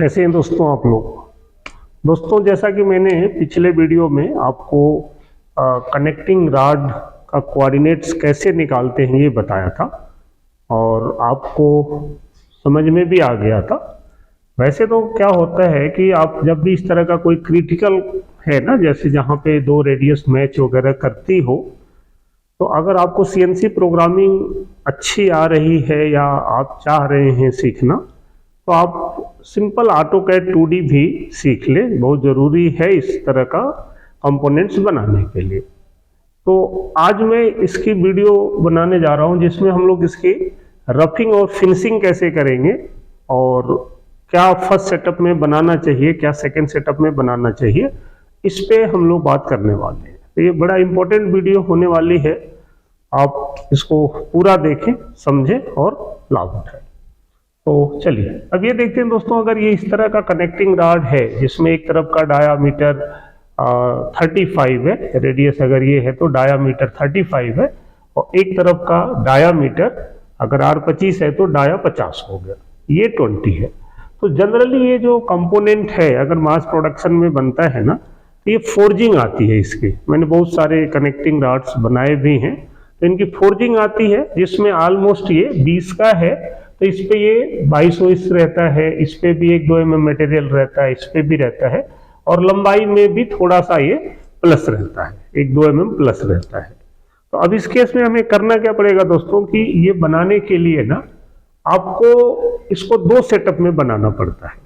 कैसे हैं दोस्तों आप लोग। दोस्तों जैसा कि मैंने पिछले वीडियो में आपको कनेक्टिंग रॉड का कोऑर्डिनेट्स कैसे निकालते हैं ये बताया था और आपको समझ में भी आ गया था। वैसे तो क्या होता है कि आप जब भी इस तरह का कोई क्रिटिकल है ना, जैसे जहाँ पे दो रेडियस मैच वगैरह करती हो, तो अगर आपको सीएनसी प्रोग्रामिंग अच्छी आ रही है या आप चाह रहे हैं सीखना, तो आप सिंपल ऑटोकैड 2D भी सीख ले। बहुत ज़रूरी है इस तरह का कंपोनेंट्स बनाने के लिए। तो आज मैं इसकी वीडियो बनाने जा रहा हूँ जिसमें हम लोग इसकी रफिंग और फिनिशिंग कैसे करेंगे और क्या फर्स्ट सेटअप में बनाना चाहिए, क्या सेकंड सेटअप में बनाना चाहिए, इस पे हम लोग बात करने वाले हैं। तो ये बड़ा इंपॉर्टेंट वीडियो होने वाली है, आप इसको पूरा देखें, समझें और लाभ उठाएं। तो चलिए अब ये देखते हैं दोस्तों, अगर ये इस तरह का कनेक्टिंग रॉड है जिसमें एक तरफ का डायामीटर 35 है, रेडियस अगर ये है तो डायामीटर 35 है, और एक तरफ का डायामीटर अगर R25 है तो डाया 50 हो गया, ये 20 है। तो जनरली ये जो कंपोनेंट है अगर मास प्रोडक्शन में बनता है ना, तो ये फोर्जिंग आती है इसकी। मैंने बहुत सारे कनेक्टिंग रॉड्स बनाए भी हैं, तो इनकी फोर्जिंग आती है जिसमें ऑलमोस्ट ये 20 का है, तो इस पे ये 2200 रहता है, इस पे भी 1-2 mm मटेरियल रहता है, इस पे भी रहता है, और लंबाई में भी थोड़ा सा ये प्लस रहता है, 1-2 mm प्लस रहता है। तो अब इस केस में हमें करना क्या पड़ेगा दोस्तों कि ये बनाने के लिए ना आपको इसको 2 सेटअप में बनाना पड़ता है।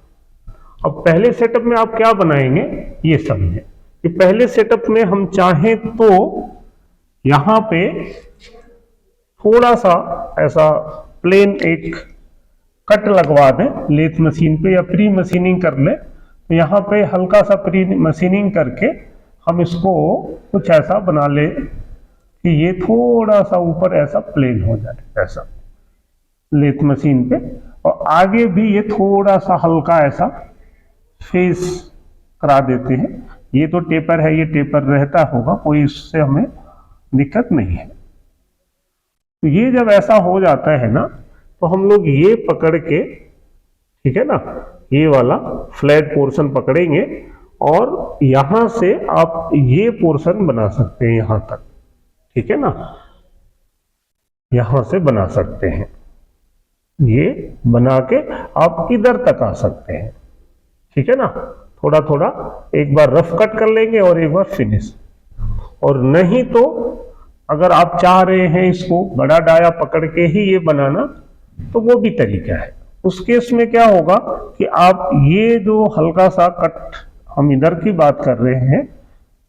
अब पहले सेटअप में आप क्या बनाएंगे ये समझें कि पहले सेटअप में हम चाहें तो यहाँ पे थोड़ा सा ऐसा प्लेन एक कट लगवा दें लेथ मशीन पे या प्री मशीनिंग कर ले। तो यहाँ पे हल्का सा प्री मशीनिंग करके हम इसको कुछ ऐसा बना ले कि ये थोड़ा सा ऊपर ऐसा प्लेन हो जाए, ऐसा लेथ मशीन पे, और आगे भी ये थोड़ा सा हल्का ऐसा फेस करा देते हैं। ये तो टेपर है, ये टेपर रहता होगा, कोई इससे हमें दिक्कत नहीं है। तो ये जब ऐसा हो जाता है ना, तो हम लोग ये पकड़ के, ठीक है ना, ये वाला फ्लैट पोर्शन पकड़ेंगे और यहां से आप ये पोर्शन बना सकते हैं यहां तक, ठीक है ना, यहां से बना सकते हैं, ये बना के आप इधर तक आ सकते हैं, ठीक है ना। थोड़ा थोड़ा एक बार रफ कट कर लेंगे और एक बार फिनिश। और नहीं तो अगर आप चाह रहे हैं इसको बड़ा डाया पकड़ के ही ये बनाना, तो वो भी तरीका है। उस केस में क्या होगा कि आप ये जो हल्का सा कट हम इधर की बात कर रहे हैं,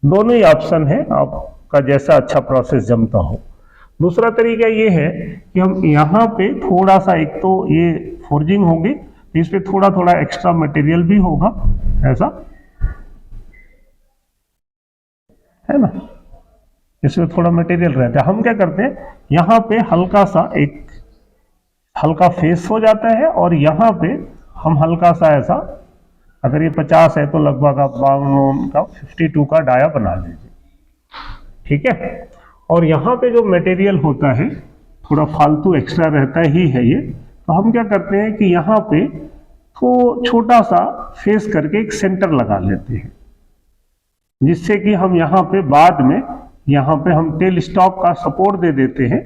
दोनों ही ऑप्शन है, आपका जैसा अच्छा प्रोसेस जमता हो। दूसरा तरीका ये है कि हम यहाँ पे थोड़ा सा, एक तो ये फोर्जिंग होगी, इस पे थोड़ा थोड़ा एक्स्ट्रा मटेरियल भी होगा, ऐसा है ना, इसमें थोड़ा मटेरियल रहता है। हम क्या करते हैं, यहाँ पे हल्का सा एक हल्का फेस हो जाता है और यहाँ पे हम हल्का सा ऐसा, अगर ये 50 है तो लगभग आप 52 का 52 का डाया बना लीजिए, ठीक है। और यहाँ पे जो मटेरियल होता है थोड़ा फालतू एक्स्ट्रा रहता ही है ये, तो हम क्या करते हैं कि यहाँ पे तो छोटा सा फेस करके एक सेंटर लगा लेते हैं, जिससे कि हम यहाँ पे बाद में यहाँ पे हम टेल स्टॉक का सपोर्ट दे देते हैं,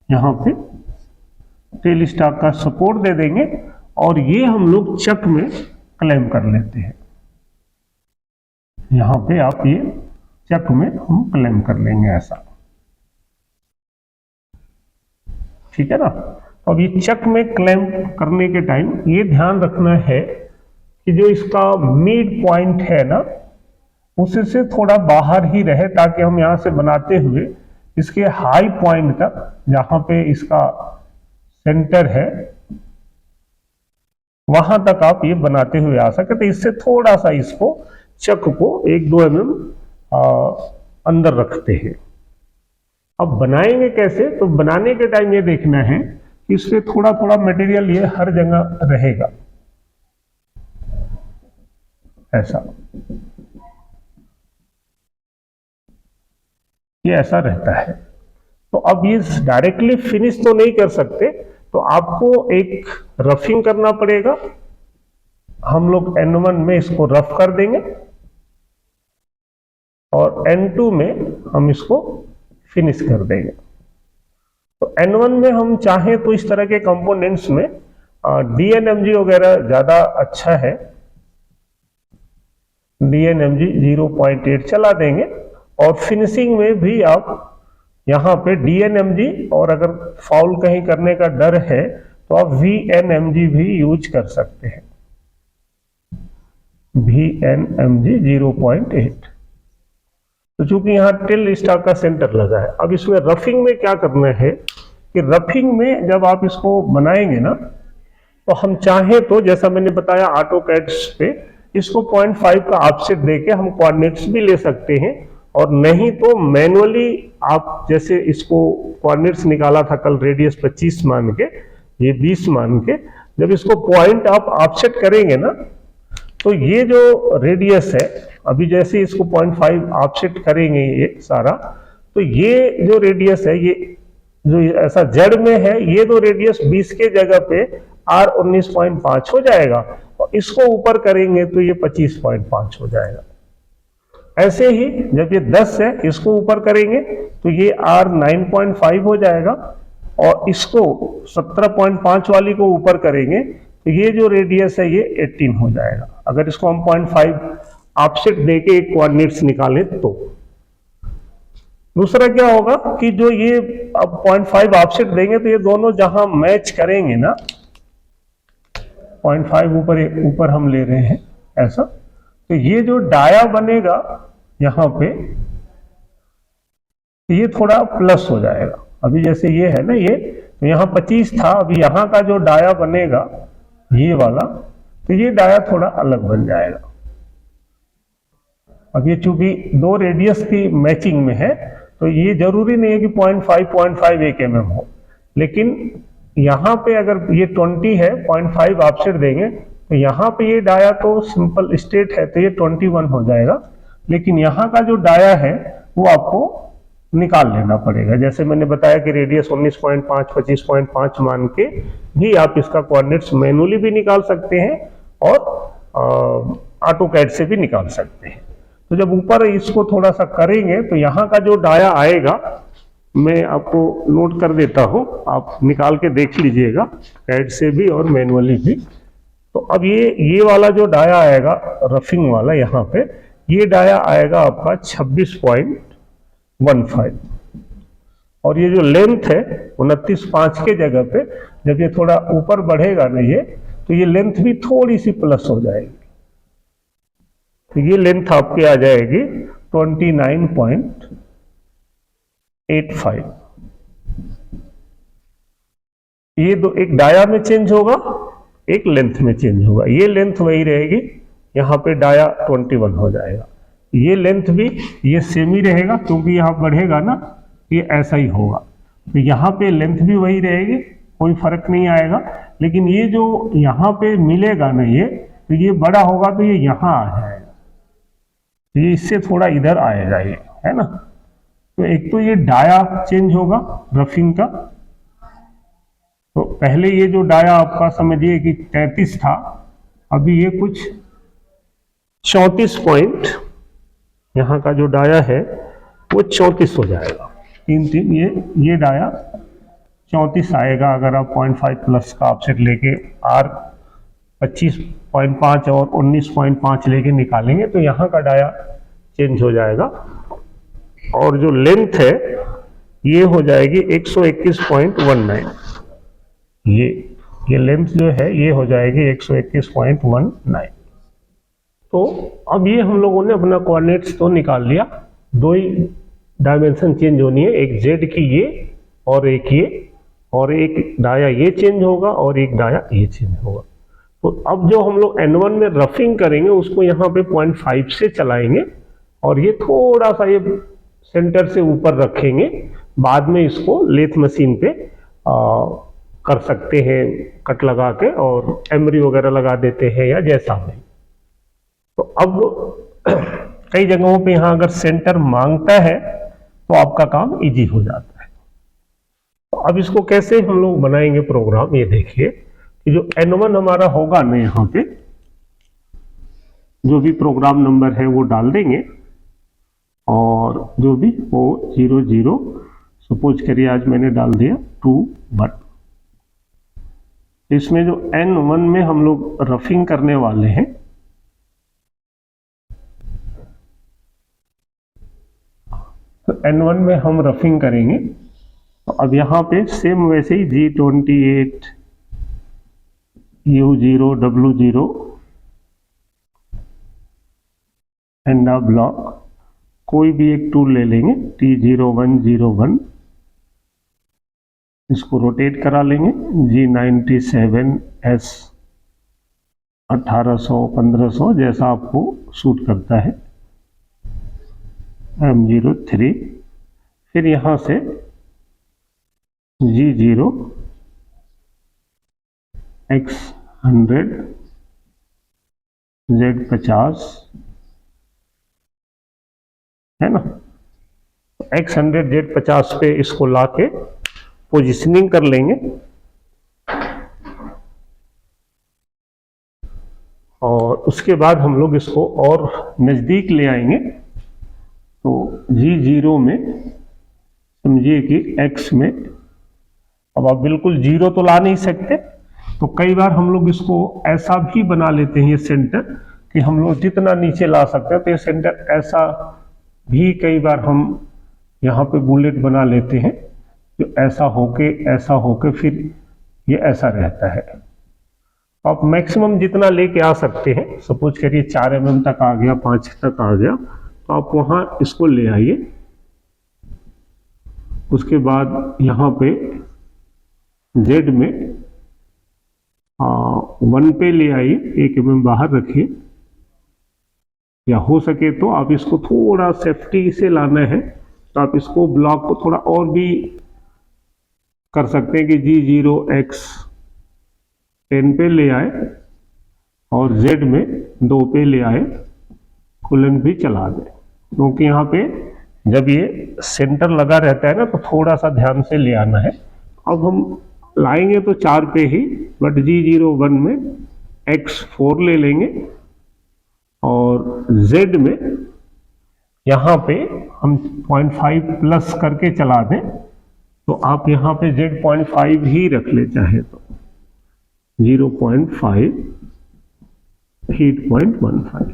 यहाँ पे टेल स्टॉक का सपोर्ट दे देंगे और ये हम लोग चक में क्लेम कर लेते हैं। यहाँ पे आप ये चक में हम क्लेम कर लेंगे ऐसा, ठीक है ना। अब ये चक में क्लेम करने के टाइम ये ध्यान रखना है कि जो इसका मिड पॉइंट है ना, उससे थोड़ा बाहर ही रहे, ताकि हम यहाँ से बनाते हुए इसके हाई पॉइंट तक, जहां पे इसका सेंटर है, वहां तक आप ये बनाते हुए आ सके। तो इससे थोड़ा सा इसको चक को 1-2 mm अंदर रखते हैं। अब बनाएंगे कैसे, तो बनाने के टाइम ये देखना है कि इससे थोड़ा थोड़ा मटेरियल ये हर जगह रहेगा, ऐसा, ये ऐसा रहता है। तो अब ये डायरेक्टली फिनिश तो नहीं कर सकते, तो आपको एक रफिंग करना पड़ेगा। हम लोग N1 में इसको रफ कर देंगे और N2 में हम इसको फिनिश कर देंगे। तो N1 में हम चाहें तो इस तरह के कंपोनेंट्स में DNMG वगैरह ज्यादा अच्छा है। DNMG 0.8 चला देंगे और फिनिशिंग में भी आप यहाँ पे DNMG, और अगर फाउल कहीं करने का डर है तो आप VNMG भी यूज कर सकते हैं। VNMG 0.8। तो चूंकि यहाँ टिल स्टार का सेंटर लगा है, अब इसमें रफिंग में क्या करना है कि रफिंग में जब आप इसको बनाएंगे ना, तो हम चाहें तो जैसा मैंने बताया AutoCAD पे इसको 0.5 का ऑफसेट देके हम कोऑर्डिनेट्स भी ले सकते हैं, और नहीं तो मैनुअली आप जैसे इसको कोऑर्डिनेट्स निकाला था कल, रेडियस 25 मान के, ये 20 मान के, जब इसको पॉइंट आप ऑफसेट करेंगे ना, तो ये जो रेडियस है, अभी जैसे इसको 0.5 ऑफसेट करेंगे ये सारा, तो ये जो रेडियस है, ये जो ऐसा जड़ में है, ये तो रेडियस 20 के जगह पे R 19.5 हो जाएगा, और इसको ऊपर करेंगे तो ये 25.5 हो जाएगा। ऐसे ही जब ये 10 है, इसको ऊपर करेंगे तो ये R 9.5 हो जाएगा, और इसको 17.5 वाली को ऊपर करेंगे तो ये जो रेडियस है ये 18 हो जाएगा, अगर इसको हम 0.5 ऑफसेट देके एक कोऑर्डिनेट्स निकालें तो। दूसरा क्या होगा कि जो ये अब 0.5 ऑफसेट देंगे तो ये दोनों जहां मैच करेंगे ना, 0.5 ऊपर हम ले रहे हैं ऐसा, तो ये जो डाया बनेगा यहां पे, ये थोड़ा प्लस हो जाएगा। अभी जैसे ये है ना, ये तो यहाँ 25 था, अभी यहाँ का जो डाया बनेगा ये वाला, तो ये डाया थोड़ा अलग बन जाएगा। अब ये चूंकि दो रेडियस की मैचिंग में है, तो ये जरूरी नहीं है कि 0.5 1 mm हो, लेकिन यहाँ पे अगर ये 20 है, 0.5 ऑफसेट देंगे तो यहाँ पे ये डाया तो सिंपल स्ट्रेट है तो ये 21 हो जाएगा, लेकिन यहाँ का जो डाया है वो आपको निकाल लेना पड़ेगा। जैसे मैंने बताया कि रेडियस 19.5 25.5 मान के भी आप इसका कोऑर्डिनेट्स मैनुअली भी निकाल सकते हैं और AutoCAD से भी निकाल सकते हैं। तो जब ऊपर इसको थोड़ा सा करेंगे तो यहाँ का जो डाया आएगा, मैं आपको नोट कर देता हूँ, आप निकाल के देख लीजिएगा CAD से भी और मैनुअली भी। तो अब ये वाला जो डाया आएगा रफिंग वाला, यहाँ पे ये डाया आएगा आपका 26.15, और ये जो लेंथ है 29.5 के जगह पे जब ये थोड़ा ऊपर बढ़ेगा ना ये, तो ये लेंथ भी थोड़ी सी प्लस हो जाएगी, तो ये लेंथ आपकी आ जाएगी 29.85। ये दो, एक डाया में चेंज होगा, एक लेंथ में चेंज होगा। ये लेंथ वही रहेगी, यहाँ पे डाया 21 हो जाएगा। ये लेंथ भी ये सेम ही रहेगा, क्योंकि यहाँ बढ़ेगा ना, ये ऐसा ही होगा, तो यहाँ पे लेंथ भी वही रहेगी, कोई फर्क नहीं आएगा। लेकिन ये जो यहाँ पे मिलेगा ना ये, तो ये बड़ा होगा तो ये यहाँ आ जाएगा, ये इससे थोड़ा इधर आएगा, ये है ना। तो एक तो ये डाया चेंज होगा रफिंग का, तो पहले ये जो डाया आपका समझिए कि 33 था, अभी ये कुछ 34 पॉइंट, यहाँ का जो डाया है वो 34 हो जाएगा। 3 ये डाया 34 आएगा अगर आप 0.5 प्लस का ऑफसेट लेके R 25.5 और 19.5 लेके निकालेंगे तो यहाँ का डाया चेंज हो जाएगा, और जो लेंथ है ये हो जाएगी 121.19। ये लेंथ जो है ये हो जाएगी 121.19। तो अब ये हम लोगों ने अपना कोऑर्डिनेट्स तो निकाल लिया, दो ही डायमेंशन चेंज होनी है, एक जेड की ये और एक ये, और एक डाया ये चेंज होगा और एक डाया ये चेंज होगा। तो अब जो हम लोग N1 में रफिंग करेंगे उसको यहाँ पे 0.5 से चलाएंगे, और ये थोड़ा सा ये सेंटर से ऊपर रखेंगे, बाद में इसको लेथ मशीन पे कर सकते हैं कट लगा के, और एमरी वगैरह लगा देते हैं या जैसा भी। तो अब कई जगहों पे यहाँ अगर सेंटर मांगता है तो आपका काम इजी हो जाता है। तो अब इसको कैसे हम लोग बनाएंगे प्रोग्राम, ये देखिए कि जो N1 हमारा होगा ना, यहाँ पे जो भी प्रोग्राम नंबर है वो डाल देंगे और जो भी वो 00, सपोज करिए आज मैंने डाल दिया 21। इसमें जो N1 में हम लोग रफिंग करने वाले हैं, तो N1 में हम रफिंग करेंगे। तो अब यहाँ पे सेम वैसे ही G28 U0 W0 Enda block, कोई भी एक टूल ले लेंगे T0101, इसको रोटेट करा लेंगे। G97 S 1800 1500 जैसा आपको सूट करता है, M03। फिर यहाँ से G0 X100 Z50 है ना, X100 Z50 पे इसको लाके पोजिशनिंग कर लेंगे और उसके बाद हम लोग इसको और नज़दीक ले आएंगे। तो G0 में समझिए कि X में, अब आप बिल्कुल 0 तो ला नहीं सकते, तो कई बार हम लोग इसको ऐसा भी बना लेते हैं ये सेंटर कि हम लोग जितना नीचे ला सकते हैं, तो ये सेंटर ऐसा भी कई बार हम यहाँ पे बुलेट बना लेते हैं, जो ऐसा होके फिर ये ऐसा रहता है। आप मैक्सिमम जितना लेके आ सकते हैं, सपोज करिए 4 mm तक आ गया, 5 तक आ गया, तो आप वहाँ इसको ले आइए। उसके बाद यहाँ पे Z में 1 पे ले आइए, 1 mm बाहर रखिए, या हो सके तो आप इसको थोड़ा सेफ्टी से लाना है, तो आप इसको ब्लॉक को थोड़ा और भी कर सकते हैं कि G0 X 10 पे ले आए और Z में 2 पे ले आए, कूलेंट भी चला दें, क्योंकि यहाँ पे जब ये सेंटर लगा रहता है ना, तो थोड़ा सा ध्यान से ले आना है। अब हम लाएंगे तो 4 पे ही, बट G01 में X4 ले लेंगे और Z में यहाँ पे हम 0.5 प्लस करके चला दें, तो आप यहाँ पे Z.5 ही रख ले चाहे तो, 0.5 8.15।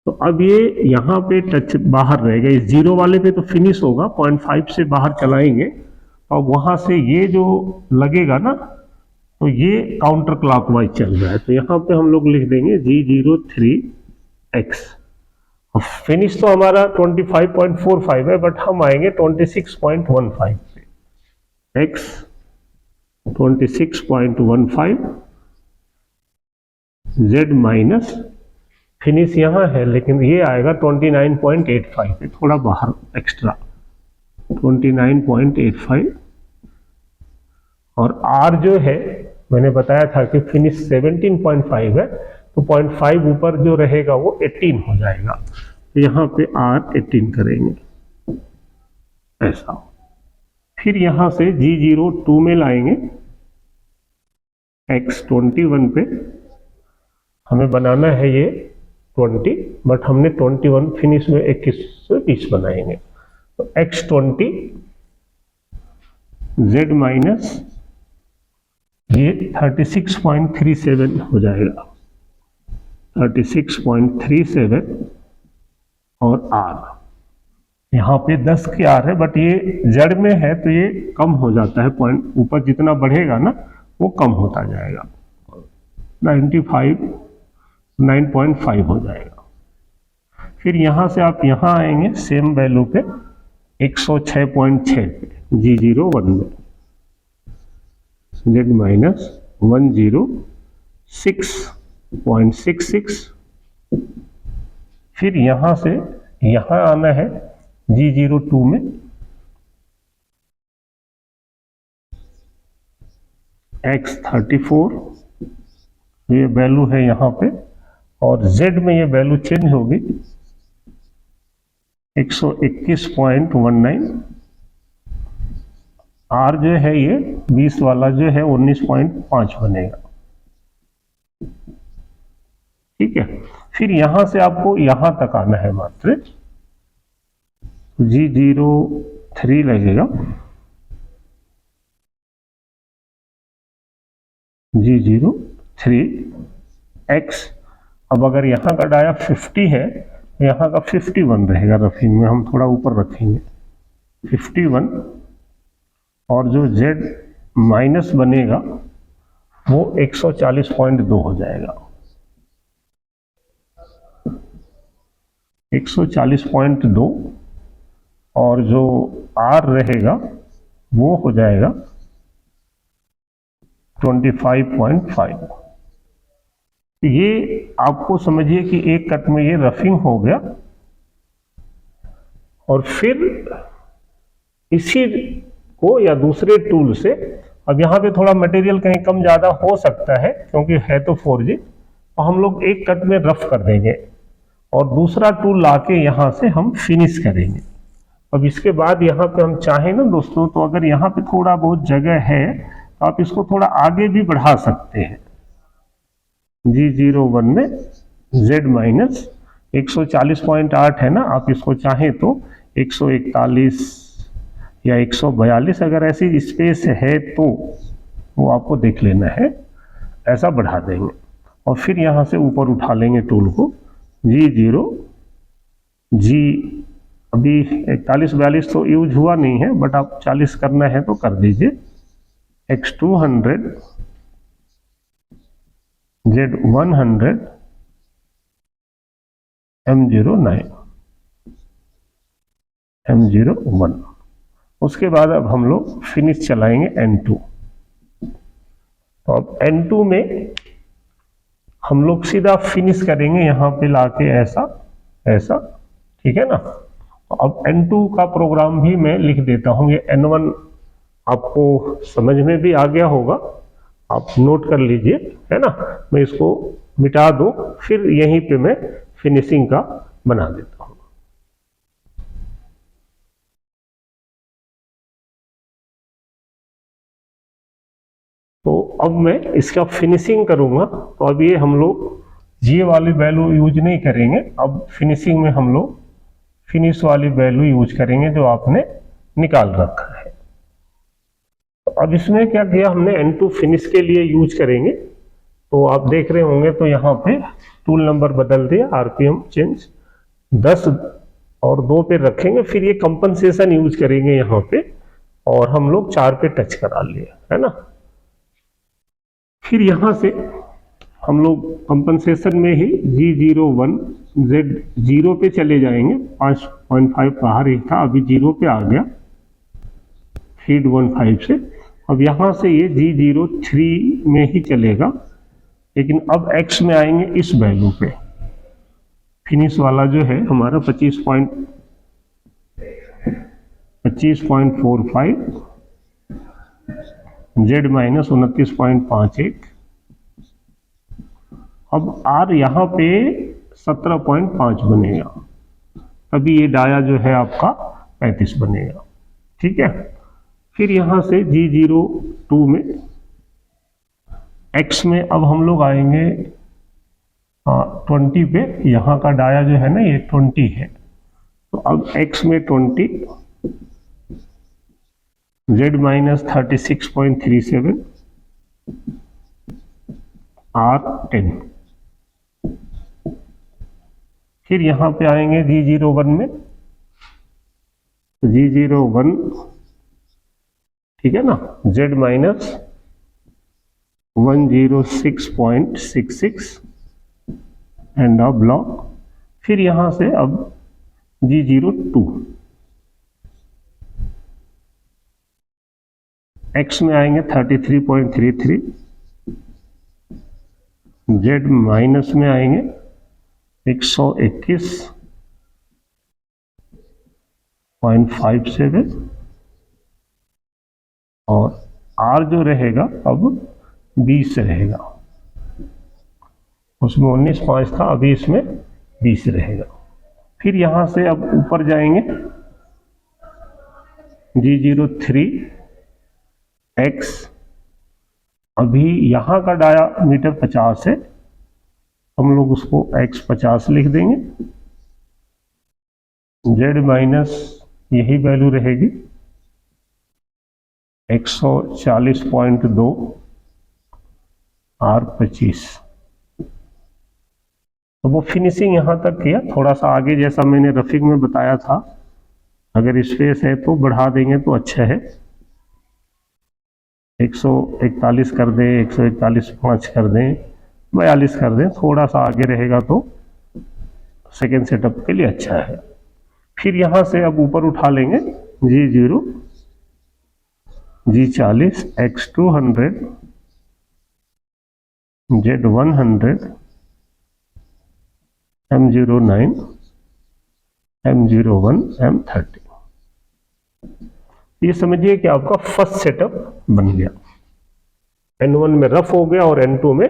तो अब ये यहाँ पे टच बाहर रहेगा, इस 0 वाले पे तो फिनिश होगा, 0.5 से बाहर चलाएंगे और वहाँ से ये जो लगेगा ना, तो ये काउंटर क्लॉकवाइज चल रहा है, तो यहाँ पे हम लोग लिख देंगे G03X। फिनिश तो हमारा 25.45 है, बट हम आएंगे 26.15 पे। X 26.15, Z माइनस, फिनिश यहाँ है लेकिन ये आएगा 29.85 पे, थोड़ा बाहर एक्स्ट्रा 29.85। और R जो है मैंने बताया था कि फिनिश 17.5 है, तो 0.5 ऊपर जो रहेगा वो 18 हो जाएगा, तो यहाँ पे R 18 करेंगे ऐसा। फिर यहाँ से G02 में लाएंगे, X21 पे हमें बनाना है ये 20, बट हमने 21 फिनिश में 21 से 20 बनाएंगे, तो X20 Z माइनस ये 36.37 हो जाएगा, 36.37 और R यहाँ पे 10 की R है, बट ये जड़ में है तो ये कम हो जाता है, पॉइंट ऊपर जितना बढ़ेगा ना वो कम होता जाएगा, 9.5 हो जाएगा। फिर यहाँ से आप यहाँ आएंगे सेम वैल्यू पे 106.6 पे G01 में, Z माइनस 106.66। फिर यहाँ से यहाँ आना है G02 में, X34 ये वैल्यू है यहाँ पे, और Z में ये वैल्यू चेंज होगी 121.19। आर जो है ये 20 वाला जो है 19.5 बनेगा। ठीक है, फिर यहां से आपको यहां तक आना है मात्र, G03 लगेगा, G03 x। अब अगर यहाँ का डाया 50 है तो यहाँ का 51 रहेगा, रफिंग में हम थोड़ा ऊपर रखेंगे 51, और जो z माइनस बनेगा वो 140.2 हो जाएगा, 140.2, और जो r रहेगा वो हो जाएगा 25.5। ये आपको समझिए कि एक कट में ये रफिंग हो गया, और फिर इसी को या दूसरे टूल से, अब यहाँ पे थोड़ा मटेरियल कहीं कम ज़्यादा हो सकता है क्योंकि है तो 4G, तो हम लोग एक कट में रफ कर देंगे और दूसरा टूल लाके यहाँ से हम फिनिश करेंगे। अब इसके बाद यहाँ पे हम चाहें ना दोस्तों, तो अगर यहाँ पे थोड़ा बहुत जगह है तो आप इसको थोड़ा आगे भी बढ़ा सकते हैं। G01 में Z माइनस 140.8 है ना, आप इसको चाहें तो 141 या 142, अगर ऐसी स्पेस है तो वो आपको देख लेना है, ऐसा बढ़ा देंगे और फिर यहाँ से ऊपर उठा लेंगे टूल को। G अभी 41-42 तो यूज हुआ नहीं है, बट आप 40 करना है तो कर दीजिए। X200 Z100 M09 M01। उसके बाद अब हम लोग फिनिश चलाएंगे N2। तो अब N2 में हम लोग सीधा फिनिश करेंगे, यहाँ पे लाके ऐसा ऐसा, ठीक है ना। तो अब N2 का प्रोग्राम भी मैं लिख देता हूँ। ये N1 आपको समझ में भी आ गया होगा, आप नोट कर लीजिए, है ना। मैं इसको मिटा दूं, फिर यहीं पे मैं फिनिशिंग का बना देता हूं। तो अब मैं इसका फिनिशिंग करूंगा। तो अब ये हम लोग G वाली वैल्यू यूज नहीं करेंगे, अब फिनिशिंग में हम लोग फिनिश वाली वैल्यू यूज करेंगे जो आपने निकाल रखा है। अब इसमें क्या किया हमने, N2 फिनिश के लिए यूज करेंगे। तो आप देख रहे होंगे तो यहाँ पे टूल नंबर बदल दिया, RPM चेंज 10 और 2 पे रखेंगे, फिर ये कंपनसेशन यूज करेंगे यहाँ पे, और हम लोग 4 पे टच करा लिए, है ना। फिर यहाँ से हम लोग कंपनसेशन में ही G01 Z0 पे चले जाएंगे, 5.5 बाहर ही था, अभी 0 पे आ गया फीड 15 से। अब यहाँ से ये G03 में ही चलेगा, लेकिन अब X में आएंगे इस वैल्यू पे। फिनिश वाला जो है हमारा 25.45, Z माइनस 29.51। अब R यहाँ पे 17.5 बनेगा, तभी ये डाया जो है आपका 35 बनेगा, ठीक है। फिर यहाँ से G02 में X में अब हम लोग आएंगे 20 पे, यहाँ का डाया जो है ना ये 20 है, तो अब X में 20, Z माइनस 36.37, R 10। फिर यहाँ पे आएंगे G01 में, G01 ठीक है ना, Z माइनस 106.66 एंड अब ब्लॉक। फिर यहाँ से अब G02 X में आएंगे 33.33, Z माइनस में आएंगे 121.57 और R जो रहेगा अब 20 रहेगा, उसमें 19.5 था, अभी इसमें 20 रहेगा। फिर यहाँ से अब ऊपर जाएंगे G03 x, अभी यहाँ का डायामीटर 50 है, हम लोग उसको x 50 लिख देंगे, z माइनस यही वैल्यू रहेगी 140.2 R 25। तो वो फिनिशिंग यहाँ तक किया, थोड़ा सा आगे जैसा मैंने रफिंग में बताया था, अगर स्पेस है तो बढ़ा देंगे तो अच्छा है, 141 कर दें, 141.5 कर दें, 42 कर दें, थोड़ा सा आगे रहेगा तो सेकेंड सेटअप के लिए अच्छा है। फिर यहाँ से अब ऊपर उठा लेंगे G0, G40, X200, Z100, M09, M01, M30। ये समझिए कि आपका फर्स्ट सेटअप बन गया, N1 में रफ हो गया और N2 में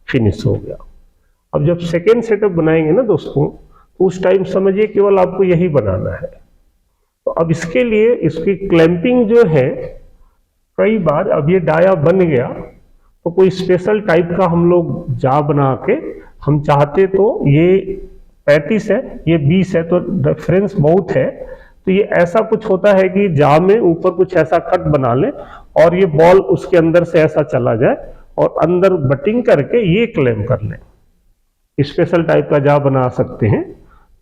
फिनिश हो गया। अब जब सेकेंड सेटअप बनाएंगे ना दोस्तों, तो उस टाइम समझिए केवल आपको यही बनाना है। तो अब इसके लिए इसकी क्लैंपिंग जो है, कई बार अब ये डाया बन गया तो कोई स्पेशल टाइप का हम लोग जा बना के, हम चाहते तो ये 35 है, ये 20 है, तो डिफरेंस बहुत है, तो ये ऐसा कुछ होता है कि जा में ऊपर कुछ ऐसा कट बना लें और ये बॉल उसके अंदर से ऐसा चला जाए और अंदर बटिंग करके ये क्लेम कर लें। स्पेशल टाइप का जा बना सकते हैं,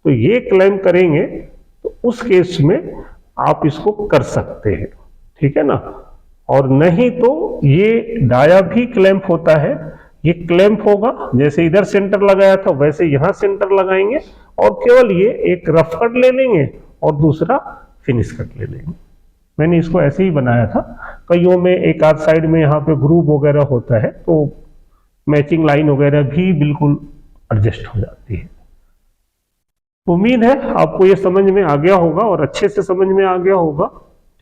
तो ये क्लेम करेंगे तो उस केस में आप इसको कर सकते हैं, ठीक है ना। और नहीं तो ये डाया भी क्लैंप होता है, ये क्लैंप होगा, जैसे इधर सेंटर लगाया था वैसे यहाँ सेंटर लगाएंगे और केवल ये एक रफ कट ले लेंगे और दूसरा फिनिश कट ले लेंगे। मैंने इसको ऐसे ही बनाया था, कईयों में एक आध साइड में यहाँ पे ग्रूव वगैरह होता है तो मैचिंग लाइन वगैरह भी बिल्कुल एडजस्ट हो जाती है। उम्मीद है आपको ये समझ में आ गया होगा और अच्छे से समझ में आ गया होगा,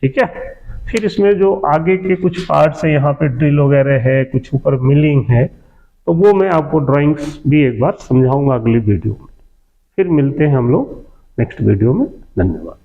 ठीक है। फिर इसमें जो आगे के कुछ पार्ट्स है, यहाँ पे ड्रिल वगैरह है, कुछ ऊपर मिलिंग है, तो वो मैं आपको ड्राइंग्स भी एक बार समझाऊंगा अगली वीडियो में। फिर मिलते हैं हम लोग नेक्स्ट वीडियो में। धन्यवाद।